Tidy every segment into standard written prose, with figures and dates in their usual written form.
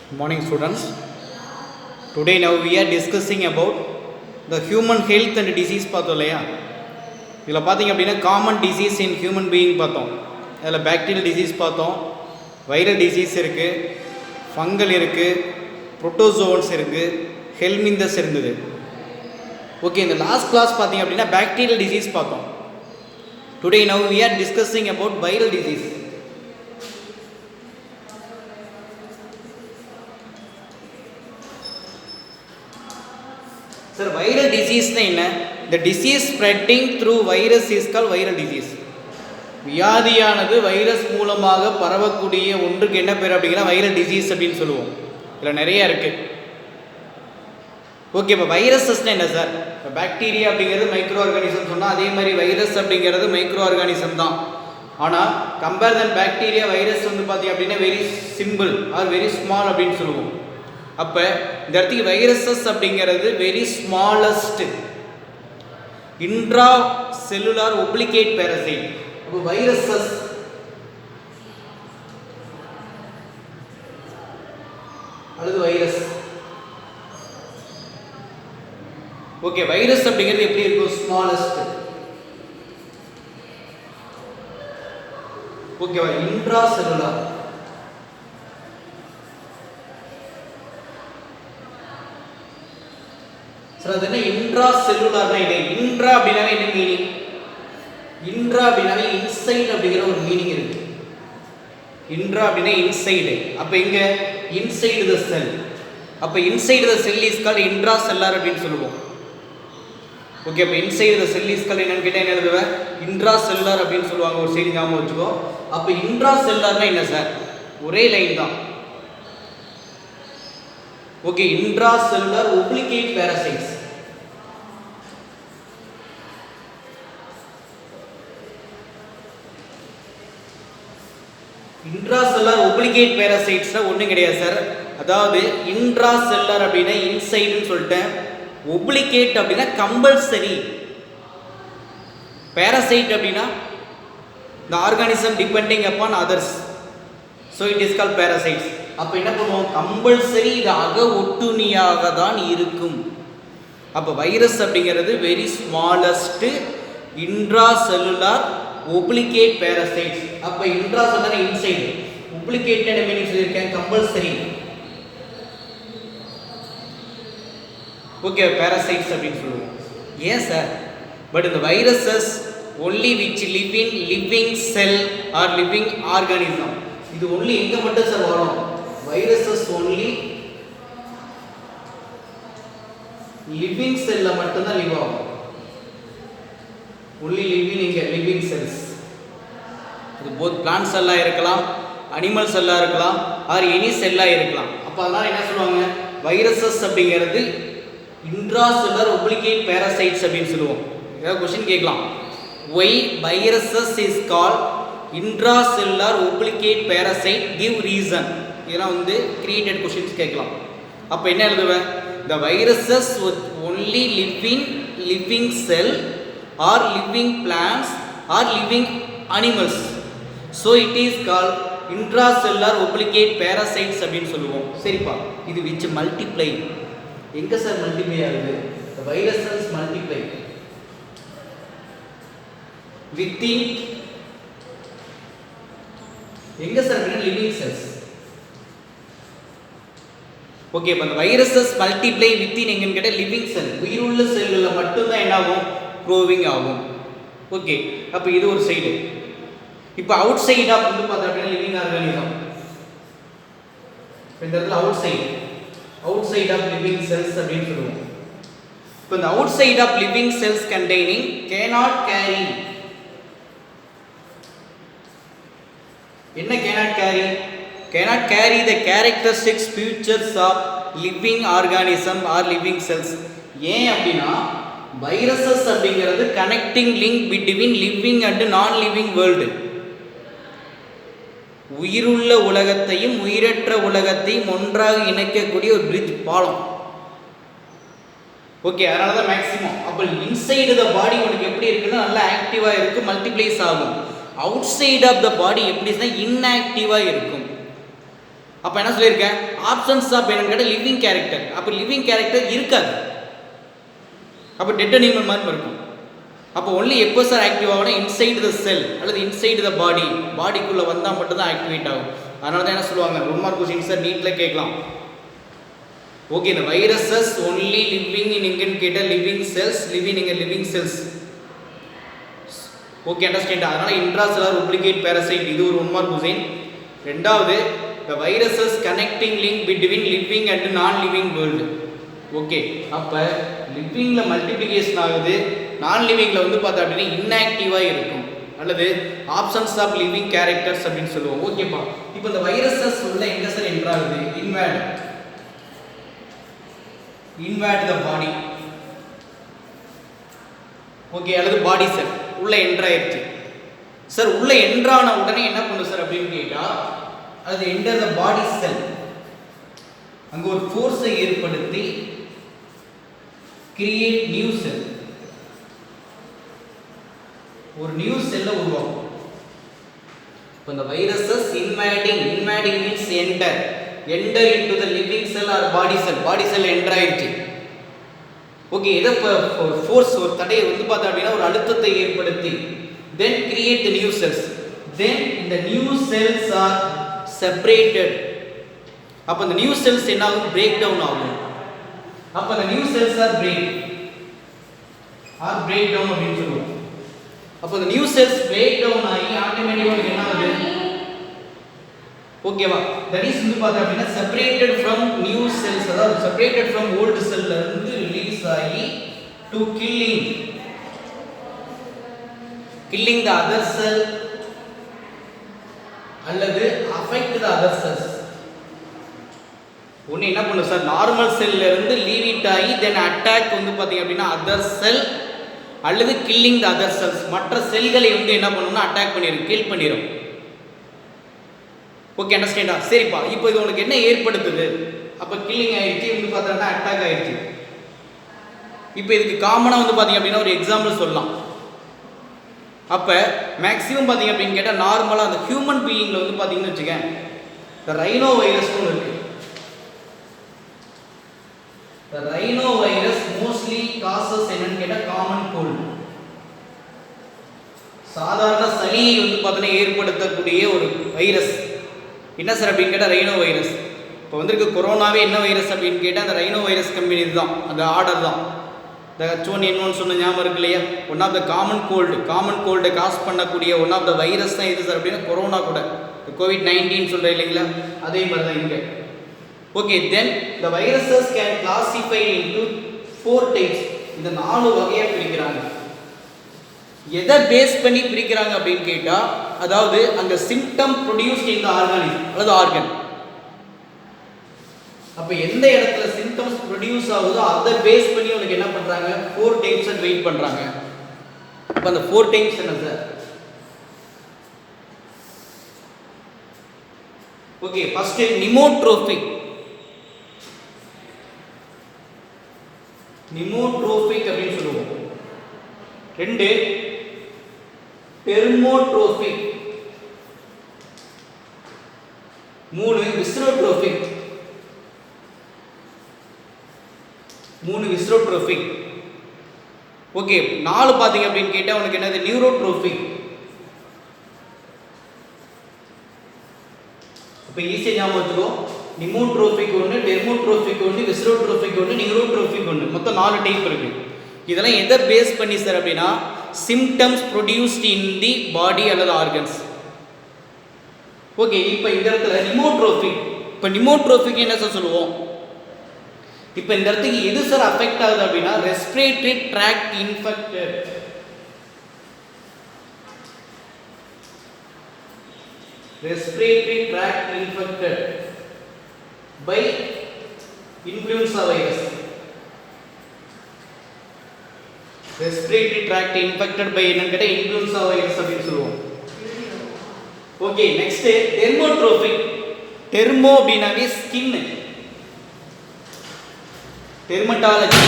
Good morning students. Today now we are discussing about the human health and disease பார்த்தோம் இல்லையா. இதில் பார்த்தீங்க அப்படின்னா common disease in human being பார்த்தோம். அதில் பாக்டீரியல் டிசீஸ் பார்த்தோம், வைரல் டிசீஸ் இருக்குது, ஃபங்கல் இருக்குது, புரோட்டோசோவன்ஸ் இருக்குது, ஹெல்மிந்தஸ் இருந்தது. ஓகே, இந்த லாஸ்ட் கிளாஸ் பார்த்தீங்க அப்படின்னா பாக்டீரியல் டிசீஸ் பார்த்தோம். Today now we are discussing about viral disease. Sir, viral டிசீஸ்னா என்ன? the disease spreading through virus is called viral disease. வியாதியானது வைரஸ் மூலமாக பரவக்கூடிய ஒன்றுக்கு என்ன பேர் அப்படிங்கிற வைரல் டிசீஸ் அப்படின்னு சொல்லுவோம். இதில் நிறைய இருக்குது. ஓகே, இப்போ வைரஸஸ்னால் என்ன சார்? இப்போ பாக்டீரியா அப்படிங்கிறது மைக்ரோ ஆர்கானிசம் சொன்னால் அதே மாதிரி வைரஸ் அப்படிங்கிறது மைக்ரோ ஆர்கானிசம் தான். ஆனால் கம்பேர் தன் பாக்டீரியா வைரஸ் வந்து பார்த்தீங்க அப்படின்னா very simple or very small அப்படின்னு சொல்லுவோம். அப்போ இந்த இடத்துக்கு வைரஸஸ் அப்படிங்கிறது very smallest intracellular obligate parasite. இப்போ வைரஸஸ் அல்லது வைரஸ். ஓகே, வைரஸ் அப்படிங்கிறது எப்படி இருக்கும்? ஸ்மாலஸ்ட். ஓகேவா? Intra cellular. சார், அது என்ன இன்ட்ரா செல்லுலார்னா என்ன? இன்ட்ரா அப்படின்னாவே என்ன மீனிங்? இன்ட்ரா அப்படின்னாவே இன்சைட் அப்படிங்கிற ஒரு மீனிங் இருக்கு. இன்ட்ரா அப்படின்னா இன்சைடு. அப்போ இங்க இன்சைடு த செல். அப்போ inside the cell is called intracellular அப்படின்னு சொல்லுவோம். ஓகே, அப்போ inside the cell is called என்னன்னு கேட்டால் என்ன எழுதுவேன்? இன்ட்ரா செல்லார் அப்படின்னு சொல்லுவாங்க. ஒரு சைடு ஞாபகம் வச்சுக்கோ. அப்போ இன்ட்ரா செல்லார்னா என்ன சார்? ஒரே லைன் தான். Okay, intracellular obligate parasites. Intracellular obligate பேரசைட்ஸ்னா ஒன்றும் கிடையாது சார். அதாவது இன்ட்ரா செல்லார் அப்படின்னா இன்சைடுன்னு சொல்லிட்டேன், ஒப்ளிகேட் அப்படின்னா கம்பல்சரி, பேரசைட் அப்படின்னா the organism depending upon others, so it is called parasites. அப்போ என்ன பண்ணுவோம்? கம்பல்சரி இது அக ஒட்டுணியாக தான் இருக்கும். அப்போ வைரஸ் அப்படிங்கிறது very smallest intracellular obligate parasites. அப்போ இன்ட்ரா செல்லுலார் இன்சைடு, ஒப்ளிகேட் என்ன மீனிங் சொல்லியிருக்கேன்? கம்பல்சரி. ஓகே, பேரசைட்ஸ் அப்படின்னு சொல்லுவோம். ஏன் சார்? பட் இந்த viruses only which live in living cell or living organism. இது only எங்க மட்டும் சார் வரும்? viruses only living cell ல மட்டும் தான் live ஆகும். only living இங்க living cells. இது both plant cell ஆ இருக்கலாம், animal cell ஆ இருக்கலாம், or any cell ஆ இருக்கலாம். அப்ப அதனால என்ன சொல்லுவாங்க? viruses அப்படிங்கிறது intracellular obligate parasites அப்படின்னு சொல்லுவோம். ஏதாவது क्वेश्चन கேட்கலாம். Why viruses is called intracellular obligate parasite? Give reason. இதெல்லாம் வந்து created questions கேட்கலாம். அப்போ என்ன எழுதுவேன்? The viruses would only live in living cell or living plants or living animals. So it is called intracellular obligate parasites அப்படின்னு சொல்லுவோம். சரிப்பா, இது which multiply. எங்க சார் multiply ஆகுது? The viruses multiply within எங்க சார்? Living cells. ஓகே, இப்போ அந்த viruses multiply within எங்கன்னு கேட்டால் லிவிங் செல், உயிருள்ள செல்களில் மட்டும்தான் என்ன ஆகும்? க்ரோவிங் ஆகும். ஓகே, அப்போ இது ஒரு சைடு. இப்போ அவுட் சைட் ஆஃப் வந்து பார்த்தா அப்படின்னா லிவிங் ஆர்கானிசம். இந்த இடத்துல outside of living cells அப்படின்னு சொல்லுவோம். இப்போ இந்த outside of living cells containing cannot carry. என்ன cannot carry? Cannot carry the characteristics features of living organism or living cells. ஏன் அப்படின்னா வைரஸஸ் அப்படிங்கிறது connecting link between living and நான் living world. உயிருள்ள உலகத்தையும் உயிரற்ற உலகத்தையும் ஒன்றாக இணைக்கக்கூடிய ஒரு பிரிட்ஜ், பாலம். ஓகே, அதனால தான் மேக்ஸிமம். அப்போ இன்சைடு த பாடி உனக்கு எப்படி இருக்குன்னா நல்லா ஆக்டிவாக இருக்குது, மல்டிப்ளைஸ் ஆகும். அவுட் சைட் ஆஃப் த பாடி எப்படி இன்ஆக்டிவாக இருக்கும். அப்போ என்ன சொல்லியிருக்கேன், ஆப்சன்ஸ் ஆஃப் என்னன்னு கேட்டால் லிவிங் கேரக்டர். அப்போ லிவிங் கேரக்டர் இருக்காது, அப்போ டெட் அனிமல் மாதிரி இருக்கும். அப்போ ஒன்லி எப்போ சார் ஆக்டிவ் ஆகணும், இன்சைடு த செல் அல்லது இன்சைடு த பாடி, பாடிக்குள்ளே வந்தால் மட்டும்தான் ஆக்டிவேட் ஆகும். அதனால தான் என்ன சொல்லுவாங்க, ஒன் மார்க் கொஸ்டின் சார் நீட்டில் கேட்கலாம். ஓகே, இந்த வைரஸஸ் ஒன்லி லிவிங் இன் எங்கன்னு கேட்டால் லிவிங் செல்ஸ், லிவிங் இங்கே லிவிங் செல்ஸ். Okay, understand. அதனால் இன்ட்ராசெல்லுலார் ருப்ளிகேட் பேரசைட், இது ஒரு ஒன் மார்க் கொஸ்டின். ரெண்டாவது, the viruses connecting link between living and non living world. Okay, அப்போ லிவிங்கில் மல்டிப்ளிகேஷன் ஆகுது, நான் லிவிங்கில் வந்து பார்த்தா அப்படின்னா இன்ஆக்டிவாக இருக்கும் அல்லது ஆப்சன்ஸ் ஆஃப் லிவிங் கேரக்டர்ஸ் அப்படின்னு சொல்லுவோம். ஓகேப்பா, இப்போ இந்த வைரஸஸ் உள்ள எங்க சார் என்ட்ராகுது, இன்வேட் த பாடி. ஓகே, அல்லது பாடி செல் உள்ள என்ட்ராயிருச்சு சார். உள்ள என்ட்ரான உடனே என்ன பண்ணும் சார் அப்படின்னு கேட்டால், அது என்டர் த பாடி செல், அங்கே ஒரு ஃபோர்ஸை ஏற்படுத்தி கிரியேட் நியூ செல், ஒரு நியூ செல்லை உருவாக்கும். இப்போ இந்த viruses invading means enter into the living cell or body cell enter ஆயிடுச்சு. ஓகே, இதை ஒரு ஃபோர்ஸ், ஒரு தடையை வந்து பார்த்தா அப்படின்னா ஒரு அழுத்தத்தை ஏற்படுத்தி then create the new cells, then இந்த நியூ செல்ஸ் ஆர் separated. அப்ப அந்த நியூ செல்ஸ் என்ன ஆகும், பிரேக் டவுன் ஆகும். அப்ப அந்த new cells are break down அப்படின்னு சொல்லுவோம். அப்ப அந்த நியூ செல்ஸ் பிரேக் டவுன் ஆகி ஆட்டோமேட்டிக்கா என்ன ஆகுது, ஓகேவா, தட் இஸ் வந்து பார்த்தா அப்படின்னா separated from new cells, அதாவது separated from old cell ல இருந்து ரிலீஸ் ஆகி to killing the other cell அல்லது affect the other cells. ஒன்று என்ன பண்ணும் சார், நார்மல் செல்ல இருந்து லீவ் இட் ஆகி தென் அட்டாக் வந்து பார்த்தீங்க அப்படின்னா அதர் செல் அல்லது கில்லிங் த அதர் செல்ஸ், மற்ற செல்களை வந்து என்ன பண்ணணும்னா அட்டாக் பண்ணிடும், கில் பண்ணிடும். ஓகே, அண்டர்ஸ்டாண்டா? சரிப்பா, இப்போ இது உங்களுக்கு என்ன ஏற்படுத்துது, அப்போ கில்லிங் ஆயிடுச்சு, வந்து பார்த்தோம்னா அட்டாக் ஆயிடுச்சு. இப்போ இதுக்கு காமனாக வந்து பார்த்தீங்க அப்படின்னா ஒரு எக்ஸாம்பிள் சொல்லலாம். அப்போ மேக்ஸிமம் பார்த்தீங்க அப்படின்னு கேட்டால் நார்மலாக அந்த ஹியூமன் பீயிங்கில் வந்து பார்த்தீங்கன்னு வச்சுக்கேன், இந்த ரைனோ வைரஸ்னு இருக்கு. இந்த ரைனோ வைரஸ் மோஸ்ட்லி காசஸ் என்னன்னு கேட்டால் காமன் கோல்டு, சாதாரண சளியை வந்து பார்த்தீங்கன்னா ஏற்படுத்தக்கூடிய ஒரு வைரஸ். என்ன சார் அப்படின்னு கேட்டால் ரைனோ வைரஸ். இப்போ வந்திருக்க கொரோனாவே என்ன வைரஸ் அப்படின்னு கேட்டால் அந்த ரைனோ வைரஸ் கம்பெனி தான், அந்த ஆர்டர் தான். இந்த H1N1 சொன்ன ஞாபகம் இருக்கு இல்லையா, one of the common cold cause பண்ணக்கூடிய ஒன் ஆஃப் த வைரஸ் தான் இது சார் அப்படின்னா கொரோனா கூட, COVID-19 சொல்கிறேன் இல்லைங்களா, அதே மாதிரி தான் இங்கே. Okay, then the viruses can classify into 4 types. இந்த 4 வகையாக பிரிக்கிறாங்க. எதை பேஸ் பண்ணி பிரிக்கிறாங்க அப்படின்னு கேட்டால், அதாவது அந்த symptom produced in the organism அல்லது ஆர்கன். அப்போ எந்த இடத்துல சிம்டம்ஸ் ப்ரொடியூஸ் ஆகுதோ அதை பேஸ் பண்ணி உங்களுக்கு என்ன பண்ணுறாங்க, 4 டைப்ஸ் வெயிட் பண்ணுறாங்க. அப்போ அந்த 4 டைப்ஸ் என்ன சார்? ஓகே, ஃபர்ஸ்ட் நிமோட்ரோபிக் அப்படின்னு சொல்லுவோம். 2 டெர்மோட்ரோபிக், 3 விஸ்ரோட்ரோபிக், 3 விஸ்ரோட்ரோபிக். ஓகே, 4 பார்த்தீங்க அப்படின்னு கேட்டால் உனக்கு என்னது, நியூரோட்ரோபிக். இப்போ ஈஸியாக ஞாபகம் வச்சுக்கோ, நிமோட்ரோபிக் 1, டெர்மோட்ரோபிக் 1, விஸ்ரோட்ரோபிக் 1, நியூரோட்ரோபிக் 1, மொத்தம் 4 டைப் இருக்கு. இதெல்லாம் எதை பேஸ் பண்ணி சார் அப்படின்னா சிம்டம்ஸ் ப்ரொடியூஸ்ட் இன் தி பாடி அல்லது ஆர்கன்ஸ். ஓகே, இப்போ இந்த இடத்துல நிமோட்ரோபிக் என்ன சார் சொல்லுவோம், இப்போ இந்த இடத்துக்கு எது சார் அஃபெக்ட் ஆகுது அப்படின்னா respiratory tract infected. Respiratory tract infected by influenza virus. Respiratory tract infected by என்னன்னு கேட்டா influenza virus அப்படின்னு சொல்லுவோம். Okay, next dermotropic. டெர்மோ அப்படின்னாவே skin, dermatology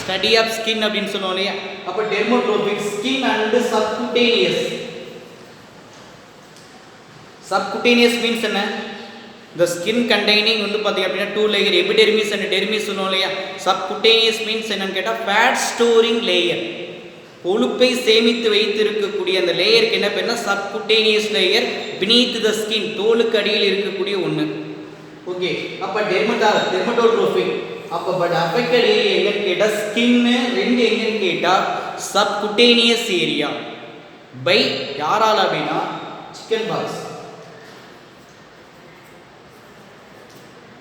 study of skin அப்படின்னு சொல்லுவோம் இல்லையா. அப்போ dermotropic skin and subcutaneous. Subcutaneous means என்ன, the skin containing வந்து பாத்தீங்க அப்படினா two layer epidermis and dermis சொல்லுவோம் இல்லையா. subcutaneous means என்னன்னு கேட்டா fat storing layer, கொழுப்பை சேமித்து வைத்திருக்கக்கூடிய அந்த லேயருக்கு என்ன பேருனா subcutaneous layer beneath the skin, தோலுக்கு அடியில் இருக்கக்கூடிய ஒண்ணு. ஓகே, அப்ப dermatotrophic அப்ப பட் அஃபெக்டட் ஏரியா எங்கன்னு கேட்டா ஸ்கின், ரெண்டு எங்கன்னு கேட்டா subcutaneous area பை யாரால அப்படினா chicken pox.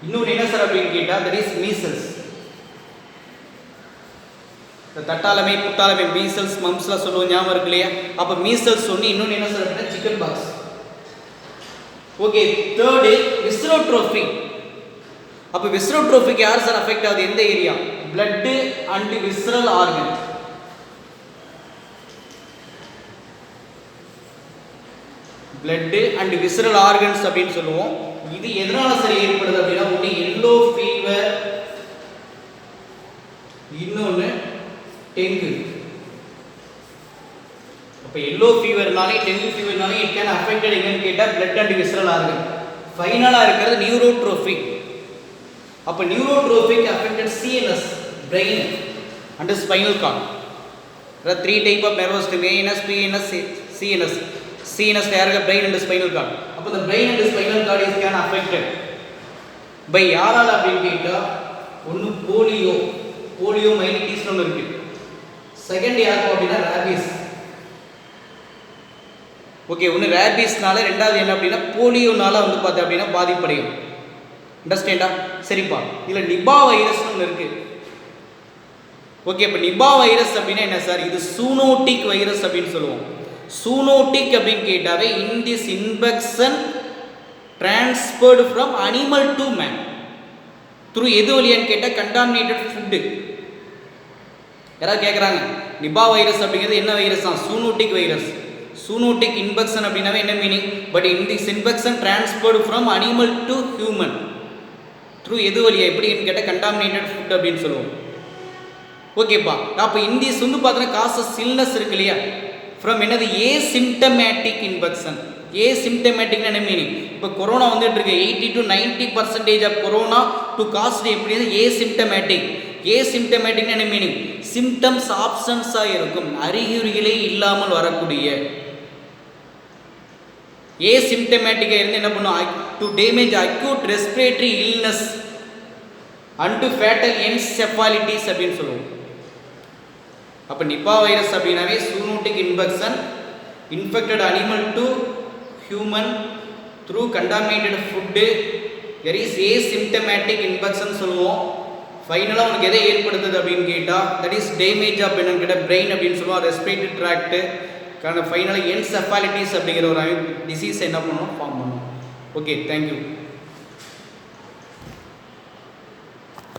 இன்னொரு என்ன சார் அப்படின்னு கேட்டா that is measles. தட்டாலமை புட்டாலமை மீசல்ஸ் மம்ஸ்லாம் சொல்லுவோம், ஞாபகம் இருக்கு இல்லையா. அப்ப மீசல்ஸ் சொன்னி இன்னொன்று என்ன சார் அப்படின்னா chicken pox. Okay, third viscerotropic. அப்ப விஸ்ரோட்ரோபிக் யார் சார் அஃபெக்ட் ஆகுது, எந்த area, blood and visceral organ. Blood and visceral organs அப்படின்னு சொல்லுவோம். இது எதனால சரி ஏற்படுது அப்படின்னா ஒன்று எல்லோ ஃபீவர், இன்னொன்று டெங்கு. அப்ப எல்லோ ஃபீவர்னாலே டெங்கு ஃபீவர்னாலே இட் கேன் அஃபெக்டட் எங்கன்னு கேட்டா பிளட் அண்ட் விஸ்ரல் ஆர்கன். ஃபைனலா இருக்கிறது நியூரோட்ரோபிக். அப்ப neurotrophic affected CNS, brain and spinal card. there are three type of nervous system, ANS, PNS, CNS. CNS யாருக்கு brain and spinal cord. அப்ப the brain and spinal cord is can affected by யாரால அப்படினு கேட்டா ஒன்னு polio myelitis ஒன்னு இருக்கு. Second யாருக்கு அப்படினா ராபிஸ். ஓகே, ஒன்னு ராபிஸ்னால, ரெண்டாவது என்ன அப்படினா போலியோனால வந்து பாத்தீங்க அப்படினா பாதிப்படையும். அண்டர்ஸ்டாண்டா? சரிப்பா. இதுல நிபா வைரஸ் ஒன்னு இருக்கு. ஓகே, அப்ப நிபா வைரஸ் அப்படினா என்ன சார், இது சூனோட்டிக் வைரஸ் அப்படினு சொல்லுவோம். சூனோட்டிக் அப்படின்னு கேட்டாவே in this infection transferred from animal to man through எது வழியான்னு கேட்டால் கண்டாமினேட்டட் ஃபுட்டு. யாராவது கேட்குறாங்க, நிபா வைரஸ் அப்படிங்கிறது என்ன வைரஸ் தான், சூனோட்டிக் வைரஸ். சூனோட்டிக் இன்ஃபெக்ஷன் அப்படின்னாவே என்ன meaning, but in this infection transferred from animal to human through எது வழியா, எப்படின்னு கேட்டால் கண்டாமினேட்டட் ஃபுட் அப்படின்னு சொல்லுவோம். ஓகேப்பா, அப்போ இந்திஸ் வந்து பார்த்தோன்னா காசஸ் இல்னஸ் இருக்கு இல்லையா, ஃப்ரம் என்னது ஏசிம்டமேட்டிக் இன்ஃபெக்ஷன். ஏசிம்டமேட்டிக் என்ன மீனிங், இப்போ கொரோனா வந்துட்டு இருக்கு, 80 to 90% of corona to cost எப்படி ஏசிம்டமேட்டிக். ஏசிம்டமேட்டிக் என்ன மீனிங், சிம்டம்ஸ் ஆப்சன்ஸாக இருக்கும், அறிகுறிகளே இல்லாமல் வரக்கூடிய. ஏசிம்டமேட்டிக்காக இருந்து என்ன பண்ணும், to damage acute respiratory illness and to fatal encephalitis அப்படின்னு சொல்லுவோம். அப்போ நிபா வைரஸ் அப்படின்னாவே zoonotic infection, infected animal to human through contaminated food, there is asymptomatic infection சொல்லுவோம். ஃபைனலாக உனக்கு எதை ஏற்படுத்துது அப்படின்னு கேட்டால் தட் இஸ் டேமேஜ் ஆஃப் என்னன்னு கேட்டால் பிரெயின் அப்படின்னு சொல்லுவோம், ரெஸ்பிரேட்டரி ட்ராக்ட்டு. ஃபைனலாக என்செஃபாலிட்டிஸ் அப்படிங்கிற ஒரு டிசீஸ் என்ன பண்ணுவோம், ஃபார்ம் பண்ணுவோம். Okay, thank you.